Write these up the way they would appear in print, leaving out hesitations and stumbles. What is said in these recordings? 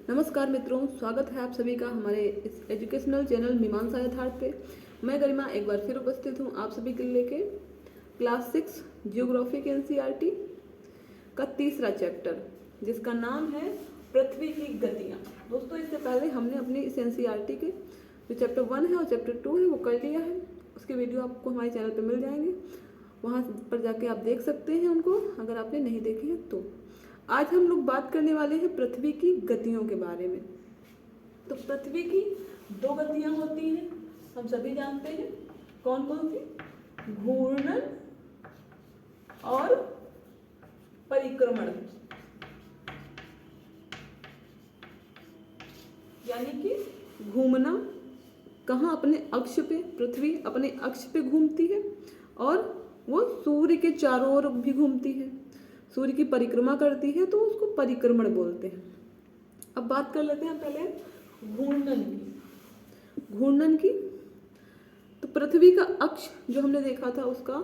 नमस्कार मित्रों, स्वागत है आप सभी का हमारे इस एजुकेशनल चैनल मीमांसा यथार्थ पे। मैं गरिमा एक बार फिर उपस्थित हूँ आप सभी के लेके क्लास 6 जियोग्राफी के एनसीईआरटी का तीसरा चैप्टर, जिसका नाम है पृथ्वी की गतियाँ। दोस्तों, इससे पहले हमने अपनी इस एनसीईआरटी के जो चैप्टर 1 है और चैप्टर 2 है वो कर लिया है। उसके वीडियो आपको हमारे चैनल पर मिल जाएंगे, वहाँ पर जाके आप देख सकते हैं उनको, अगर आपने नहीं देखे हैं तो। आज हम लोग बात करने वाले हैं पृथ्वी की गतियों के बारे में। तो पृथ्वी की दो गतियां होती हैं, हम सभी जानते हैं। कौन कौन सी? घूर्णन और परिक्रमण। यानी कि घूमना, कहाँ? अपने अक्ष पे, पृथ्वी अपने अक्ष पे घूमती है और वो सूर्य के चारों ओर भी घूमती है, सूर्य की परिक्रमा करती है, तो उसको परिक्रमण बोलते हैं। अब बात कर लेते हैं पहले घूर्णन की। घूर्णन की तो पृथ्वी का अक्ष जो हमने देखा था, उसका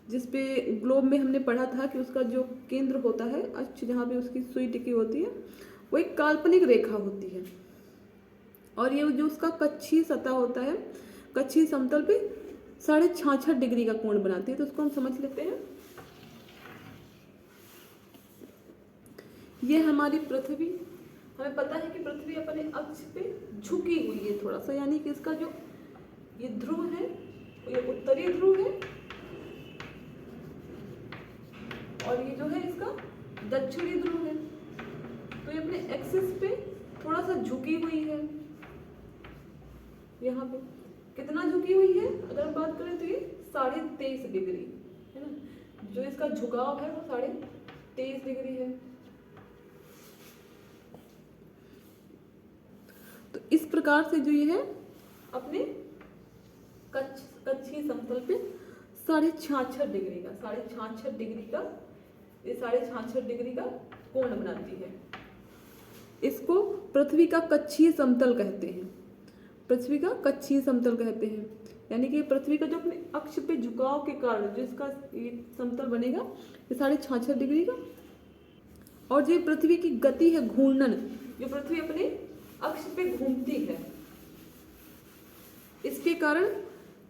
जिसपे ग्लोब में हमने पढ़ा था कि उसका जो केंद्र होता है, अक्ष जहाँ पे उसकी सुई टिकी होती है, वो एक काल्पनिक रेखा होती है। और ये जो उसका कक्षीय सतह होता है, कक्षीय समतल पे 66.5 डिग्री का कोण बनाती है। तो उसको हम समझ लेते हैं। ये हमारी पृथ्वी, हमें पता है कि पृथ्वी अपने अक्ष पे झुकी हुई है थोड़ा सा, यानी कि इसका जो ये ध्रुव है, ये उत्तरी ध्रुव है और ये जो है इसका दक्षिणी ध्रुव है। तो ये अपने एक्सिस पे थोड़ा सा झुकी हुई है। यहाँ पे कितना झुकी हुई है? अगर हम बात करें तो ये 23.5 डिग्री है ना। जो इसका झुकाव है वो 23.5 डिग्री है। तो इस प्रकार से जो ये है अपने कक्षीय समतल पे 66.5 डिग्री का 66.5 डिग्री का कोण बनाती है। इसको पृथ्वी का कक्षीय समतल कहते हैं। पृथ्वी का कक्षीय समतल कहते हैं, यानी कि पृथ्वी का जो अपने अक्ष पे झुकाव के कारण जो इसका ये समतल बनेगा, ये 66.5 डिग्री का। और जो पृथ्वी की गति है घूर्णन, जो पृथ्वी अपने अक्ष पे घूमती है, इसके कारण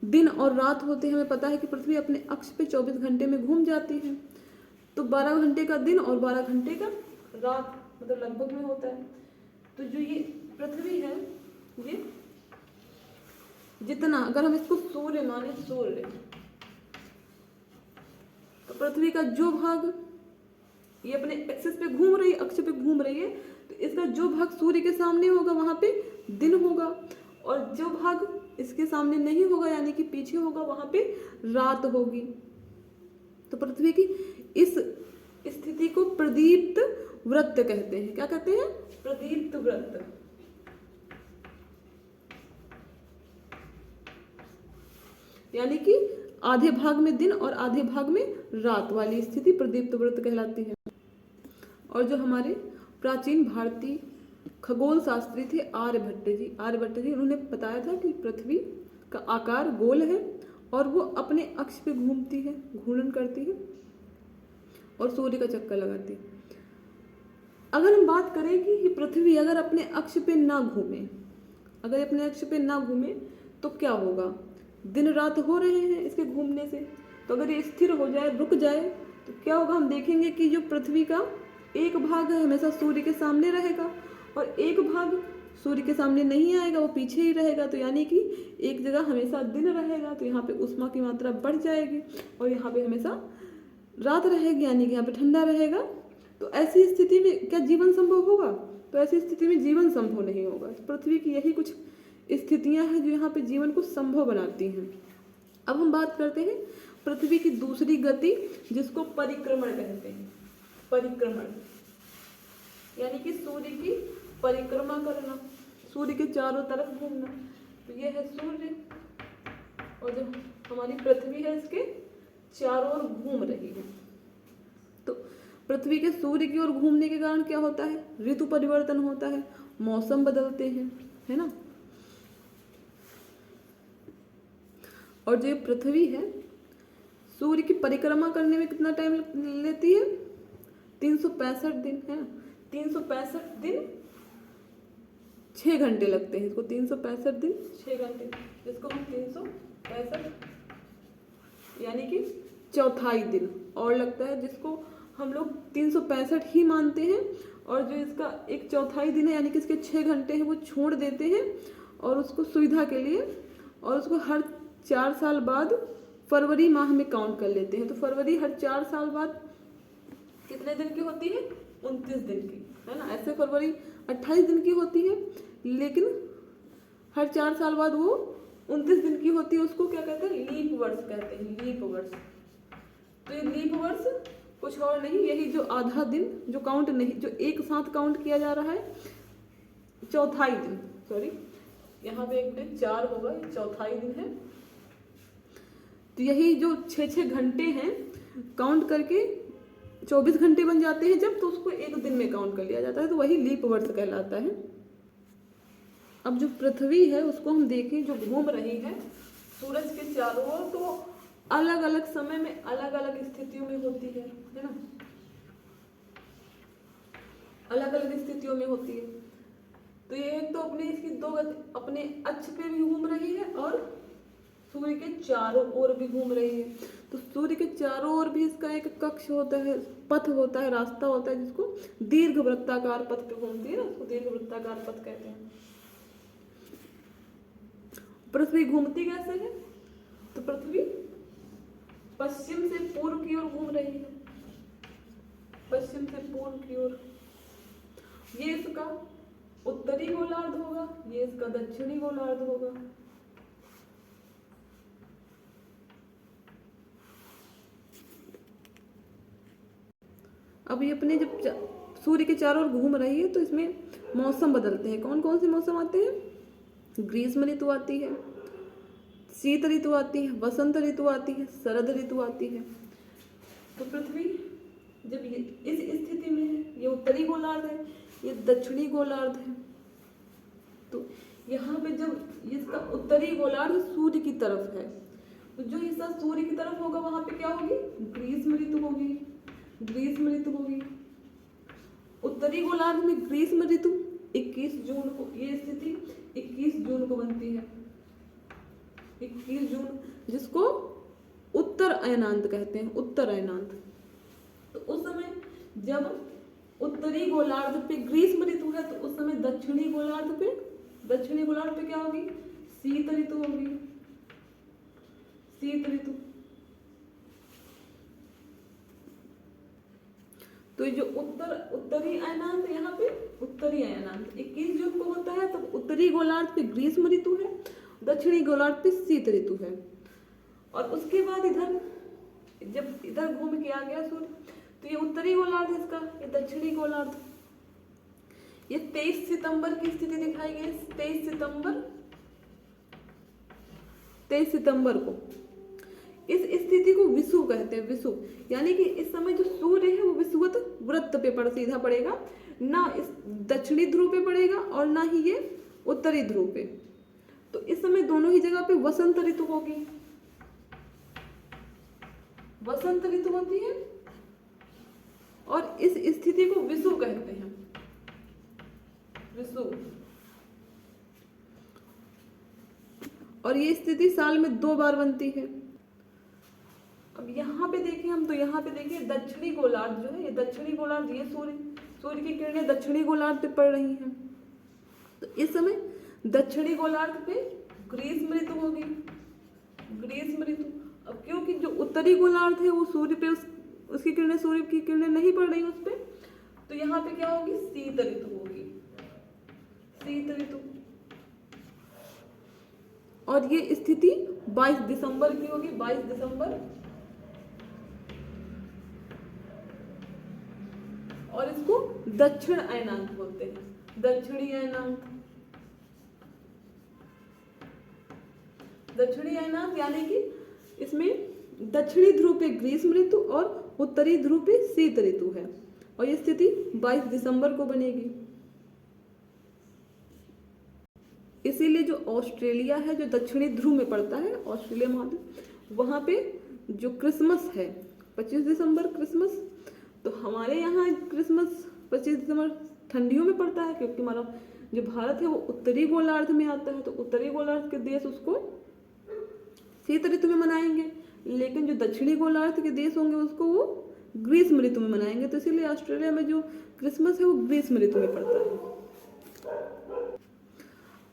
दिन और रात होते हैं। हमें पता है कि पृथ्वी अपने अक्ष पे 24 घंटे में घूम जाती है, तो 12 घंटे का दिन और 12 घंटे का रात, मतलब लगभग में होता है। तो जो ये पृथ्वी है, ये जितना, अगर हम इसको सूर्य माने, सूर्य, तो पृथ्वी का जो भाग ये अपने एक्सिस पे घूम रही है, अक्ष पे घूम रही है, तो इसका जो भाग सूर्य के सामने होगा वहां पे दिन होगा, और जो भाग इसके सामने नहीं होगा यानी कि पीछे होगा, वहां पे रात होगी। तो पृथ्वी की इस स्थिति को प्रदीप्त वृत्त कहते हैं। क्या कहते हैं? प्रदीप्त वृत्त। यानी कि आधे भाग में दिन और आधे भाग में रात वाली स्थिति प्रदीप्त वृत्त कहलाती है। और जो हमारे प्राचीन भारतीय खगोल शास्त्री थे आर्यभट्ट जी, उन्होंने बताया था कि पृथ्वी का आकार गोल है और वो अपने अक्ष पे घूमती है, घूर्णन करती है और सूर्य का चक्कर लगाती है। अगर हम बात करें कि ये पृथ्वी अगर अपने अक्ष पे ना घूमे, तो क्या होगा? दिन रात हो रहे हैं इसके घूमने से, तो अगर ये स्थिर हो जाए, रुक जाए, तो क्या होगा? हम देखेंगे कि जो पृथ्वी का एक भाग है हमेशा सूर्य के सामने रहेगा और एक भाग सूर्य के सामने नहीं आएगा, वो पीछे ही रहेगा। तो यानी कि एक जगह हमेशा दिन रहेगा, तो यहाँ पे ऊष्मा की मात्रा बढ़ जाएगी और यहाँ पे हमेशा रात रहेगी, यानी कि यहाँ पे ठंडा रहेगा। तो ऐसी स्थिति में क्या जीवन संभव होगा? तो ऐसी स्थिति में जीवन संभव नहीं होगा। तो पृथ्वी की यही कुछ स्थितियां हैं जो यहाँ पे जीवन को संभव बनाती हैं। अब हम बात करते हैं पृथ्वी की दूसरी गति, जिसको परिक्रमण कहते हैं। परिक्रमण यानी कि सूर्य की परिक्रमा करना, सूर्य के चारों तरफ घूमना। तो ये है सूर्य और जो हमारी पृथ्वी है इसके चारों ओर घूम रही है। तो पृथ्वी के सूर्य की ओर घूमने के कारण क्या होता है? ऋतु परिवर्तन होता है, मौसम बदलते हैं, है ना। और जो पृथ्वी है सूर्य की परिक्रमा करने में कितना टाइम लेती है? 365 दिन है। 365 दिन 6 घंटे लगते हैं। इसको 365 दिन 6 घंटे, जिसको हम 365 यानी कि चौथाई दिन और लगता है, जिसको हम लोग 365 ही मानते हैं। और जो इसका एक चौथाई दिन है यानी कि इसके 6 घंटे हैं वो छोड़ देते हैं और उसको सुविधा के लिए, और उसको हर 4 साल बाद फरवरी माह में काउंट कर लेते हैं। तो फरवरी हर 4 साल बाद कितने दिन की होती है? 29 दिन की, है ना। ऐसे फरवरी 28 दिन की होती है, लेकिन हर 4 साल बाद वो 29 दिन की होती है। उसको क्या कहते हैं? लीप वर्ष कहते हैं, लीप वर्ष। तो ये लीप वर्ष कुछ और नहीं, यही जो आधा दिन जो काउंट नहीं, जो एक साथ काउंट किया जा रहा है, चौथाई दिन, सॉरी यहाँ पे एक दिन 4 होगा, ये चौथाई दिन है। तो यही जो 6-6 घंटे हैं काउंट करके 24 घंटे बन जाते हैं जब, तो उसको एक दिन में काउंट कर लिया जाता है, तो वही लीप वर्ष कहलाता है। अब जो पृथ्वी है उसको हम देखें, जो घूम रही है सूरज के चारों ओर, तो अलग अलग समय में अलग अलग स्थितियों में होती है ना, अलग अलग स्थितियों में होती है। तो ये एक तो अपने इसकी अपने अक्ष पे भी घूम रही है और सूर्य के चारों ओर भी घूम रही है। तो सूर्य के चारों ओर भी इसका एक कक्ष होता है, पथ होता है, रास्ता होता है, जिसको दीर्घ वृत्ताकार पथ पे घूमती है ना, उसको दीर्घ वृत्ताकार पथ कहते हैं। पृथ्वी घूमती कैसे है? तो पृथ्वी पश्चिम से पूर्व की ओर घूम रही है, पश्चिम से पूर्व की ओर। ये इसका उत्तरी गोलार्ध होगा, ये इसका दक्षिणी गोलार्ध होगा। अब ये अपने जब सूर्य के चारों ओर घूम रही है तो इसमें मौसम बदलते हैं। कौन कौन से मौसम आते हैं? ग्रीष्म ऋतु आती है, शीत ऋतु आती है, वसंत ऋतु आती है, शरद ऋतु आती है। तो पृथ्वी जब ये इस स्थिति में है, ये उत्तरी गोलार्ध है, ये दक्षिणी गोलार्ध है। तो यहाँ पे जब इसका उत्तरी गोलार्ध सूर्य की तरफ है, तो जो हिस्सा सूर्य की तरफ होगा वहां पे क्या होगी? ग्रीष्म ऋतु होगी, ग्रीष्म ऋतु होगी। उत्तरी गोलार्ध में ग्रीष्म ऋतु 21 जून को, ये स्थिति 21 जून को बनती है, 21 जून, जिसको उत्तर अयनांत कहते हैं, उत्तर अयनांत। तो उस समय जब उत्तरी गोलार्ध पे ग्रीष्म ऋतु है, तो उस समय दक्षिणी गोलार्ध पे क्या होगी? शीत ऋतु होगी, शीत ऋतु। तो जो उत्तरी अयनांत, यहाँ पे उत्तरी अयनांत 21 जून को होता है, तब उत्तरी गोलार्ध पे ग्रीष्म ऋतु है, दक्षिणी गोलार्ध पे शीत ऋतु है। और उसके बाद इधर जब इधर घूम के आ गया सूर्य, तो ये उत्तरी गोलार्ध है इसका, ये दक्षिणी गोलार्ध। ये 23 सितंबर की स्थिति दिखाई गई, 23 सितंबर को। इस स्थिति को विषुव कहते हैं, विषुव, यानी कि इस समय जो सूर्य है वो विषुवत वृत्त पे सीधा पड़ेगा, ना इस दक्षिणी ध्रुव पे पड़ेगा और ना ही ये उत्तरी ध्रुव पे। तो इस समय दोनों ही जगह पे वसंत ऋतु होगी, वसंत ऋतु होती है, और इस स्थिति को विषुव कहते हैं, विषुव। और ये स्थिति साल में 2 बार बनती है। अब यहाँ पे देखें हम, तो यहाँ पे देखिए दक्षिणी गोलार्ध जो है, ये दक्षिणी गोलार्ध, ये सूर्य की किरणें दक्षिणी गोलार्ध पे पड़ रही हैं। तो इस समय दक्षिणी गोलार्ध पे ग्रीष्म ऋतु होगी, ग्रीष्म ऋतु। अब क्योंकि जो उत्तरी गोलार्ध है वो सूर्य पे उसकी किरणें, सूर्य की किरणें नहीं पड़ रही उस पे, तो यहाँ पे क्या होगी? शीत ऋतु होगी, शीत ऋतु। और ये स्थिति 22 दिसंबर की होगी, 22 दिसंबर। और इसको दक्षिण अयनांत बोलते हैं, दक्षिणी अयनांत। दक्षिणी अयनांत यानी कि इसमें दक्षिणी ध्रुव पे ग्रीष्म ऋतु और उत्तरी ध्रुव पे शीत ऋतु है, और ये स्थिति 22 दिसंबर को बनेगी। इसीलिए जो ऑस्ट्रेलिया है, जो दक्षिणी ध्रुव में पड़ता है, ऑस्ट्रेलिया महाद्वीप, वहां पे जो क्रिसमस है 25 दिसंबर क्रिसमस, तो हमारे यहाँ क्रिसमस 25 दिसंबर ठंडियों में पड़ता है, क्योंकि हमारा जो भारत है वो उत्तरी गोलार्ध में आता है, तो उत्तरी गोलार्ध के देश उसको शीत ऋतु में मनाएंगे, लेकिन जो दक्षिणी गोलार्ध के देश होंगे उसको वो ग्रीष्म ऋतु में मनाएंगे। तो इसीलिए ऑस्ट्रेलिया में जो क्रिसमस है वो ग्रीष्म ऋतु में पड़ता है।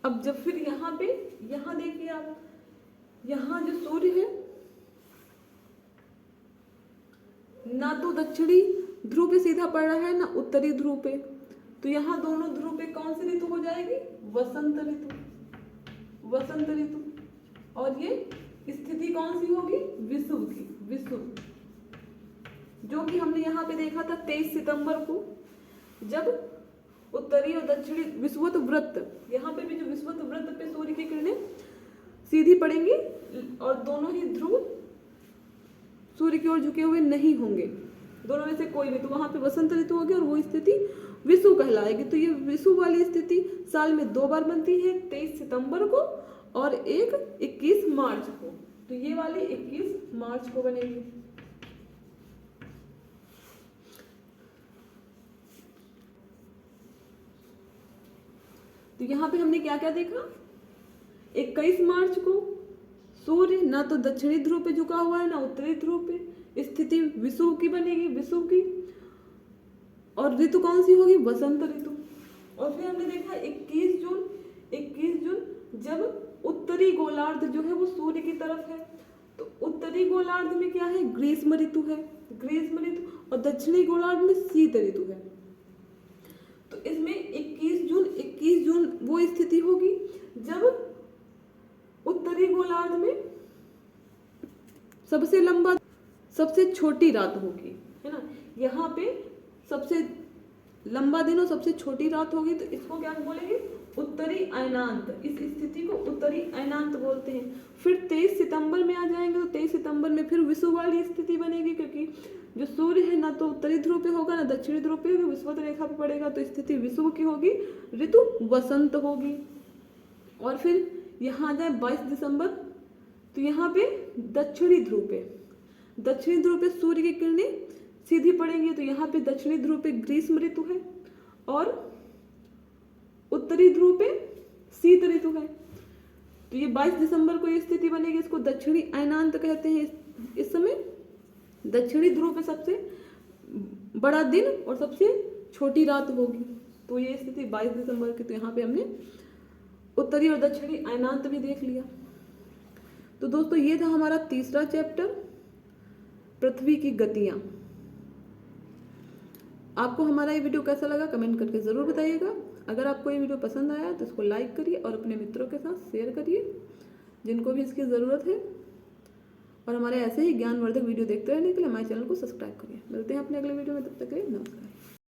अब जब फिर यहाँ पे, यहाँ देखिए आप, यहाँ जो सूर्य है ना तो दक्षिणी ध्रुव पे सीधा पड़ रहा है ना उत्तरी ध्रुव पे, तो यहाँ दोनों ध्रुव पे कौन सी ऋतु हो जाएगी? वसंत ऋतु। वसंत ऋतु। और ये स्थिति कौन सी होगी? विषुव की। विषुव, जो कि हमने यहाँ पे देखा था 23 सितंबर को, जब उत्तरी और दक्षिणी विषुवत वृत्त, यहाँ पे भी जो विषुवत वृत्त पे सूर्य की किरणें सीधी पड़ेंगी और दोनों ही ध्रुव सूर्य की ओर झुके हुए नहीं होंगे, दोनों में से कोई भी, तो वहां पे वसंत ऋतु होगी और वो स्थिति विषुव कहलाएगी। तो ये विषुव वाली स्थिति साल में 2 बार बनती है, 23 सितंबर को और एक 21 मार्च को। तो ये वाली 21 मार्च को बनेगी। तो यहाँ पे हमने क्या क्या देखा? 21 मार्च को सूर्य ना तो दक्षिणी ध्रुव पे झुका हुआ है ना उत्तरी ध्रुव पे, स्थिति विषुव की बनेगी, विषुव की। और ऋतु कौन सी होगी? वसंत ऋतु। और फिर हमने देखा 21 जून जब उत्तरी गोलार्ध जो है वो सूर्य की तरफ है, तो उत्तरी गोलार्ध में क्या है? ग्रीष्म ऋतु है, ग्रीष्म ऋतु, और दक्षिणी गोलार्ध में शीत ऋतु है। तो इसमें 21 जून वो स्थिति होगी जब उत्तरी गोलार्ध में सबसे लंबा सबसे छोटी रात होगी, है ना। यहाँ पे सबसे लंबा दिन और सबसे छोटी रात होगी, तो इसको क्या बोलेंगे? उत्तरी अयनांत। इस स्थिति को उत्तरी अयनांत बोलते हैं। फिर 23 सितंबर में आ जाएंगे, तो 23 सितंबर में फिर विषुव वाली स्थिति बनेगी, क्योंकि जो सूर्य है ना तो उत्तरी ध्रुव पे होगा ना दक्षिणी ध्रुव पे होगा, विषुवत रेखा पे पड़ेगा, तो स्थिति विषुव की होगी, ऋतु वसंत होगी। और फिर यहाँ आ जाए 22 दिसंबर, तो यहाँ पे दक्षिणी ध्रुव पे सूर्य की किरणें सीधी पड़ेंगी, तो यहाँ पे दक्षिणी ध्रुव पे ग्रीष्म ऋतु है और उत्तरी ध्रुव पे शीत ऋतु है। तो ये 22 दिसंबर को ये स्थिति बनेगी, इसको दक्षिणी अयनांत कहते हैं। इस समय दक्षिणी ध्रुव पे सबसे बड़ा दिन और सबसे छोटी रात होगी, तो ये स्थिति 22 दिसंबर की। तो यहाँ पे हमने उत्तरी और दक्षिणी अयनांत भी देख लिया। तो दोस्तों ये था हमारा तीसरा चैप्टर, पृथ्वी की गतियां। आपको हमारा ये वीडियो कैसा लगा कमेंट करके ज़रूर बताइएगा। अगर आपको ये वीडियो पसंद आया तो इसको लाइक करिए और अपने मित्रों के साथ शेयर करिए जिनको भी इसकी ज़रूरत है। और हमारे ऐसे ही ज्ञानवर्धक वीडियो देखते रहने के लिए हमारे चैनल को सब्सक्राइब करिए। मिलते हैं अपने अगले वीडियो में, तब तक के लिए नमस्कार।